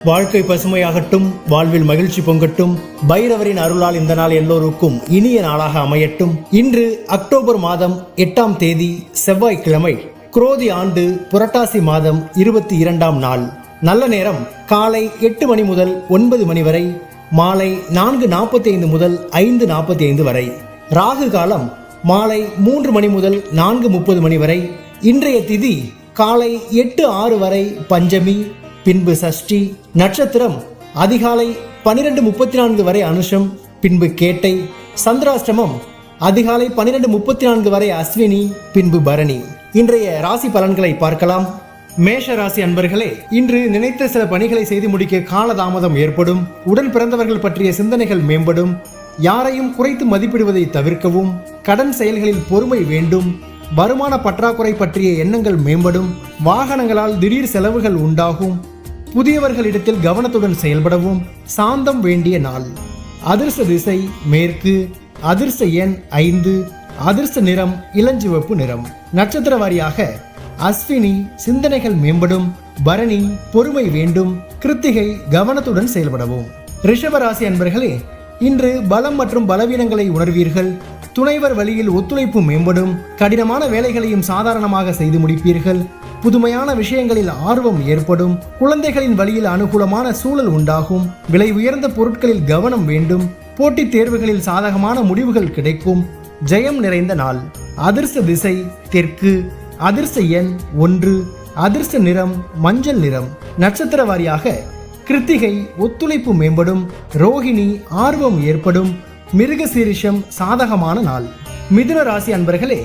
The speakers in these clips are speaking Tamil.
வாழ்க்கை பசுமையாகட்டும், வாழ்வில் மகிழ்ச்சி பொங்கட்டும். பைரவரின் அருளால் இந்த நாள் எல்லோருக்கும் இனிய நாளாக அமையட்டும். இன்று அக்டோபர் மாதம் 8ஆம் தேதி செவ்வாய்க்கிழமை, குரோதி ஆண்டு புரட்டாசி மாதம் 22ஆம் நாள். நல்ல நேரம் காலை 8 மணி முதல் 9 மணி வரை, மாலை 4:45 முதல் 5:45 வரை. ராகு காலம் மாலை 3 மணி முதல் 4:30 மணி வரை. இன்றைய திதி காலை 8:06 வரை பஞ்சமி, பின்பு சஷ்டி. நட்சத்திரம் அதிகாலை 12:34 வரை அனுஷம், பின்பு கேட்டை. சந்திராஷ்டமம் அதிகாலை 12:34 வரை அஸ்வினி, பின்பு பரணி. இன்றைய ராசி பலன்களை பார்க்கலாம். மேஷ ராசி அன்பர்களே, இன்று நினைத்த சில பணிகளை செய்து முடிக்க காலதாமதம் ஏற்படும். உடன் பிறந்தவர்கள் பற்றிய சிந்தனைகள் மேம்படும். யாரையும் குறைத்து மதிப்பிடுவதை தவிர்க்கவும். கடன் செயல்களில் பொறுமை வேண்டும். வருமான பற்றாக்குறை பற்றிய எண்ணங்கள் மேம்படும். வாகனங்களால் திடீர் செலவுகள் உண்டாகும். புதியவர்களிடத்தில் கவனத்துடன் செயல்படவும். சாந்தம் வேண்டிய நாள். அதிர்ஷ்ட திசை மேற்கு. அதிர்ஷ்ட எண் 5. அதிர்ஷ்ட நிறம் இளஞ்சிவப்பு நிறம். நட்சத்திர வாரியாக அஸ்வினி சிந்தனைகள் மேம்படும். பரணி பொறுமை வேண்டும். கிருத்திகை கவனத்துடன் செயல்படவும். ரிஷபராசி அன்பர்களே, இன்று பலம் மற்றும் பலவீனங்களை உணர்வீர்கள். துணைவர் வழியில் ஒத்துழைப்பு மேம்படும். கடினமான வேலைகளையும் சாதாரணமாக செய்து முடிப்பீர்கள். புதுமையான விஷயங்களில் ஆர்வம் ஏற்படும். குழந்தைகளின் வழியில் அனுகூலமான சூழல் உண்டாகும். விலை உயர்ந்த பொருட்களில் கவனம் வேண்டும். போட்டித் தேர்வுகளில் சாதகமான முடிவுகள் கிடைக்கும். ஜெயம் நிறைந்த நாள். அதிர்ஷ்ட திசை தெற்கு. அதிர்ஷ்ட எண் 1. அதிர்ஷ்ட நிறம் மஞ்சள் நிறம். நட்சத்திர வாரியாக கிருத்திகை ஒத்துழைப்பு மேம்படும். ரோகிணி ஆர்வம் ஏற்படும். மிருகசீரிஷம் சாதகமான நாள். மிதுன ராசி அன்பர்களே,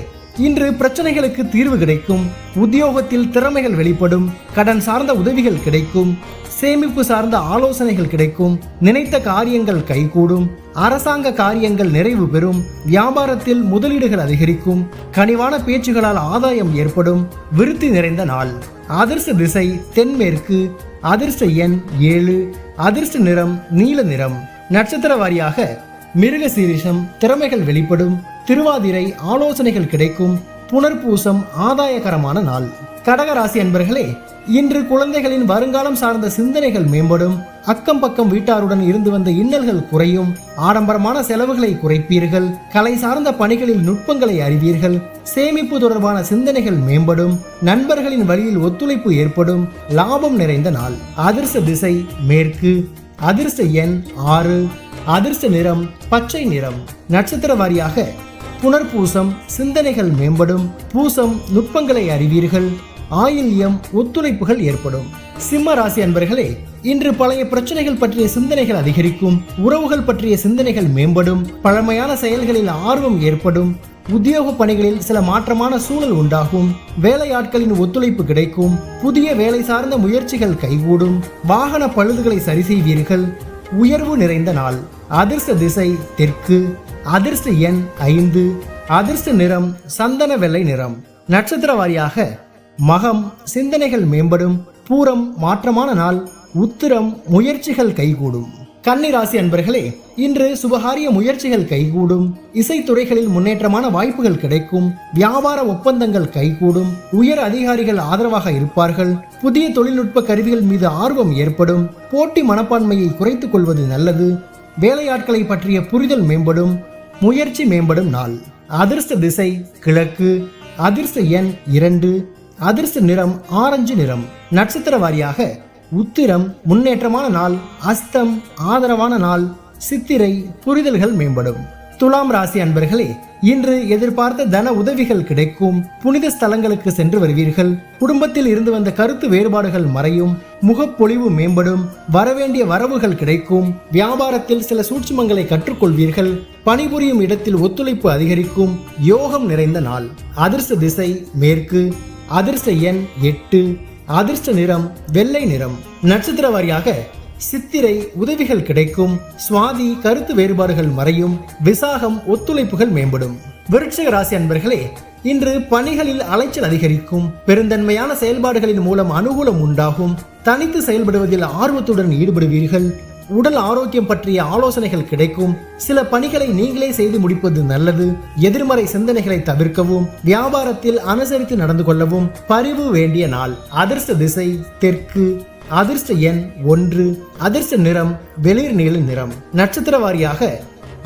இன்று பிரச்சனைகளுக்கு தீர்வு கிடைக்கும். உத்தியோகத்தில் திறமைகள் வெளிப்படும். கடன் சார்ந்த உதவிகள் கிடைக்கும். சேமிப்பு சார்ந்த ஆலோசனைகள் கிடைக்கும். நினைத்த காரியங்கள் கைகூடும். அரசாங்க காரியங்கள் நிறைவு பெறும். வியாபாரத்தில் முதலீடுகள் அதிகரிக்கும். கனிவான பேச்சுகளால் ஆதாயம் ஏற்படும். விருத்தி நிறைந்த நாள். அதிர்ஷ்ட திசை தென்மேற்கு. அதிர்ஷ்ட எண் 7. அதிர்ஷ்ட நிறம் நீல நிறம். நட்சத்திர வாரியாக மிருகசீரிஷம் திறமைகள் வெளிப்படும். திருவாதிரை ஆலோசனைகள் கிடைக்கும். புனர்பூசம் ஆதாயகரமான நாள். கடகராசி அன்பர்களே, இன்று குழந்தைகளின் வருங்காலம் சார்ந்த சிந்தனைகள் மேம்படும். அக்கம் பக்கம் வீட்டாருடன் இருந்து வந்த இன்னல்கள் குறையும். ஆடம்பரமான செலவுகளை குறைப்பீர்கள். கலை சார்ந்த பணிகளில் நுட்பங்களை அறிவீர்கள். சேமிப்பு தொடர்பான சிந்தனைகள் மேம்படும். நண்பர்களின் வழியில் ஒத்துழைப்பு ஏற்படும். லாபம் நிறைந்த நாள். அதிர்ஷ்ட திசை மேற்கு. அதிர்ஷ்ட எண் 6. அதிர்ஷ்ட நிறம் பச்சை நிறம். நட்சத்திர வாரியாக புனர்பூசம் சிந்தனைகள் மேம்படும். பூசம் நுட்பங்களை அறிவீர்கள். ஆயில்யம் ஒத்துழைப்புகள் ஏற்படும். சிம்ம ராசி அன்பர்களே, இன்று பழைய பிரச்சனைகள் பற்றிய சிந்தனைகள் அதிகரிக்கும். உறவுகள் பற்றிய சிந்தனைகள் மேம்படும். பழமையான செயல்களில் ஆர்வம் ஏற்படும். உத்தியோக பணிகளில் சில மாற்றமான சூழல் உண்டாகும். வேலையாட்களின் ஒத்துழைப்பு கிடைக்கும். புதிய வேலை சார்ந்த முயற்சிகள் கைகூடும். வாகன பழுதுகளை சரி செய்வீர்கள். உயர்வு நிறைந்த நாள். அதிர்ஷ்ட திசை தெற்கு. அதிர்ஷ்ட எண் 5. அதிர்ஷ்ட நிறம் சந்தன வெள்ளை நிறம். நட்சத்திர வாரியாக மகம் சிந்தனைகள் மேம்படும். பூரம் மாற்றமான நாள். உத்திரம் முயற்சிகள் கைகூடும். கன்னி ராசி அன்பர்களே, இன்று சுபகாரிய முயற்சிகள் கைகூடும். இசைத்துறைகளில் முன்னேற்றமான வாய்ப்புகள் கிடைக்கும். வியாபார ஒப்பந்தங்கள் கைகூடும். உயர் அதிகாரிகள் ஆதரவாக இருப்பார்கள். புதிய தொழில்நுட்ப கருவிகள் மீது ஆர்வம் ஏற்படும். போட்டி மனப்பான்மையை குறைத்துக் கொள்வது நல்லது. வேலையாட்களை பற்றிய புரிதல் மேம்படும். முயற்சி மேம்படும் நாள். அதிர்ஷ்ட திசை கிழக்கு. அதிர்ஷ்ட எண் 2. அதிர்ஷ்ட நிறம் ஆரஞ்சு நிறம். நட்சத்திர வாரியாக உத்திரம் முன்னேற்றமான நாள். அஸ்தம் ஆதரவான நாள். சித்திரை புரிதல்கள் மேம்படும். துலாம் ராசி அன்பர்களே, இன்று எதிர்பார்த்த தன உதவிகள் கிடைக்கும். புனித ஸ்தலங்களுக்கு சென்று வருவீர்கள். குடும்பத்தில் இருந்து வந்த கருத்து வேறுபாடுகள் மறையும். முகப்பொழிவு மேம்படும். வரவேண்டிய வரவுகள் கிடைக்கும். வியாபாரத்தில் சில சூட்சுமங்களை கற்றுக்கொள்வீர்கள். பணிபுரியும் இடத்தில் ஒத்துழைப்பு அதிகரிக்கும். யோகம் நிறைந்த நாள். அதிர்ஷ்ட திசை மேற்கு. அதிர்ஷ்ட எண் 8. அதிர்ஷ்ட நிறம் வெள்ளை நிறம். நட்சத்திர வாரியாக சித்திரை உதவிகள் கிடைக்கும். சுவாதி கருத்து வேறுபாடுகள் மறையும். விசாகம் ஒத்துழைப்புகள் மேம்படும். விருட்சிக ராசி அன்பர்களே, இன்று பணிகளில் அலைச்சல் அதிகரிக்கும். பெருந்தன்மையான செயல்பாடுகளின் மூலம் அனுகூலம் உண்டாகும். தனித்து செயல்படுவதில் ஆர்வத்துடன் ஈடுபடுவீர்கள். உடல் ஆரோக்கியம் பற்றிய ஆலோசனைகள் கிடைக்கும். சில பணிகளை நீங்களே செய்து முடிப்பது நல்லது. எதிர்மறை சிந்தனைகளை தவிர்க்கவும், வியாபாரத்தில் அனுசரித்து நடந்து கொள்ளவும் பரிவு வேண்டிய நாள். அதிர்ஷ்ட திசை தெற்கு. அதிர்ஷ்ட எண் 1. அதிர்ஷ்ட நிறம் வெளிர் நீல நிறம். நட்சத்திர வாரியாக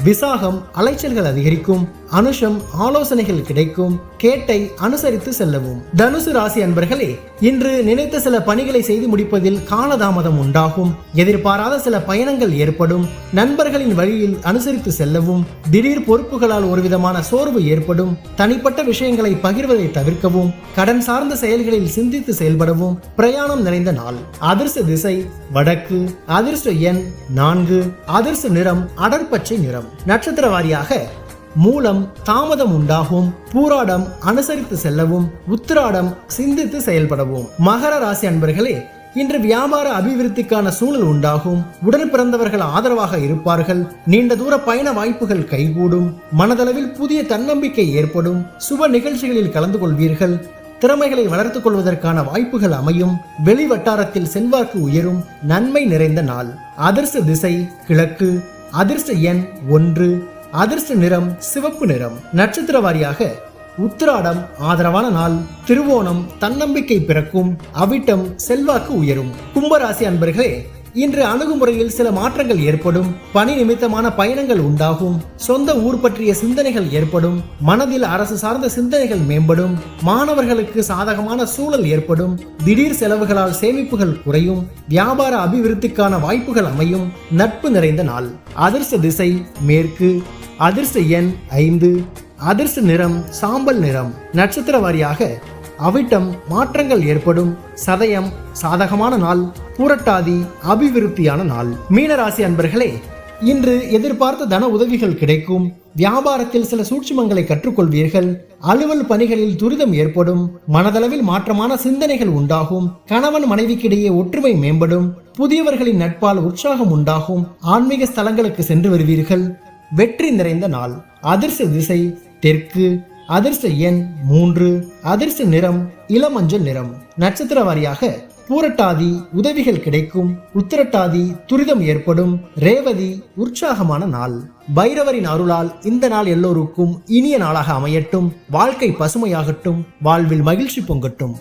விசாகம் அலைச்சல்கள் அதிகரிக்கும். அனுஷம் ஆலோசனைகள் கிடைக்கும். கேட்டை அனுசரித்து செல்லவும். தனுசு ராசி அன்பர்களே, இன்று நினைத்த சில பணிகளை செய்து முடிப்பதில் காலதாமதம் உண்டாகும். எதிர்பாராத சில பயணங்கள் ஏற்படும். நண்பர்களின் வழியில் அனுசரித்து செல்லவும். திடீர் பொறுப்புகளால் ஒருவிதமான சோர்வு ஏற்படும். தனிப்பட்ட விஷயங்களை பகிர்வதை தவிர்க்கவும். கடன் சார்ந்த செயல்களில் சிந்தித்து செயல்படவும் பிரயாணம் நிறைந்த நாள். அதிர்ஷ்ட திசை வடக்கு. அதிர்ஷ்ட எண் 4. அதிர்ஷ்ட நிறம் அடர்பச்சை நிறம். நட்சத்திர வாரியாக மூலம் தாமதம் உண்டாகும். பூராடம் அனுசரித்து செல்லவும். உத்திராடம் சிந்தித்து செயல்படவும். மகர ராசி அன்பர்களே, இன்று வியாபார அபிவிருத்திக்கான சூழல் உண்டாகும். உடன் பிறந்தவர்கள் ஆதரவாக இருப்பார்கள். நீண்ட தூர பயண வாய்ப்புகள் கைகூடும். மனதளவில் புதிய தன்னம்பிக்கை ஏற்படும். சுப நிகழ்ச்சிகளில் கலந்து கொள்வீர்கள். திறமைகளை வளர்த்துக் கொள்வதற்கான வாய்ப்புகள் அமையும். வெளி வட்டாரத்தில் செல்வாக்கு உயரும். நன்மை நிறைந்த நாள். அதிர்ஷ்ட திசை கிழக்கு. அதிர்ஷ்ட எண் 1. அதிர்ஷ்ட நிறம் சிவப்பு நிறம். நட்சத்திர வாரியாக உத்திராடம் ஆதரவான நாள். திருவோணம் தன்னம்பிக்கை பிறக்கும். அவிட்டம் செல்வாக்கு உயரும். கும்பராசி அன்பர்களே, இன்று அணுகுமுறையில் சில மாற்றங்கள் ஏற்படும். பணி நிமித்தமான பயணங்கள் உண்டாகும். சொந்த ஊர் பற்றிய சிந்தனைகள் ஏற்படும். மனதில் அரசு சார்ந்த சிந்தனைகள் மேம்படும். மாணவர்களுக்கு சாதகமான சூழல் ஏற்படும். திடீர் செலவுகளால் சேமிப்புகள் குறையும். வியாபார அபிவிருத்திக்கான வாய்ப்புகள் அமையும். நட்பு நிறைந்த நாள். அதிர்ஷ்ட திசை மேற்கு. அதிர்ஷ்ட எண் 5. அதிர்ஷ்ட நிறம் சாம்பல் நிறம். நட்சத்திர வாரியாக அவிட்டம் மாற்றங்கள் ஏற்படும். சதயம் சாதகமான நாள். பூரட்டாதி அபிவிருத்தியான நாள். மீனராசி அன்பர்களே, இன்று எதிர்பார்த்த தன உதவிகள் கிடைக்கும். வியாபாரத்தில் சில சூட்சுமங்களை கற்றுக்கொள்வீர்கள். அலுவல் பணிகளில் துரிதம் ஏற்படும். மனதளவில் மாற்றமான சிந்தனைகள் உண்டாகும். கணவன் மனைவிக்கிடையே ஒற்றுமை மேம்படும். புதியவர்களின் நட்பால் உற்சாகம் உண்டாகும். ஆன்மீக ஸ்தலங்களுக்கு சென்று வருவீர்கள். வெற்றி நிறைந்த நாள். அதிர்ஷ்ட திசை தெற்கு. அதிர்ஷ்ட எண் 3. அதிர்ஷ்ட நிறம் இளமஞ்சள் நிறம். நட்சத்திர வாரியாக பூரட்டாதி உதவிகள் கிடைக்கும். உத்திரட்டாதி துரிதம் ஏற்படும். ரேவதி உற்சாகமான நாள். பைரவரின் அருளால் இந்த நாள் எல்லோருக்கும் இனிய நாளாக அமையட்டும். வாழ்க்கை பசுமையாகட்டும். வாழ்வில் மகிழ்ச்சி பொங்கட்டும்.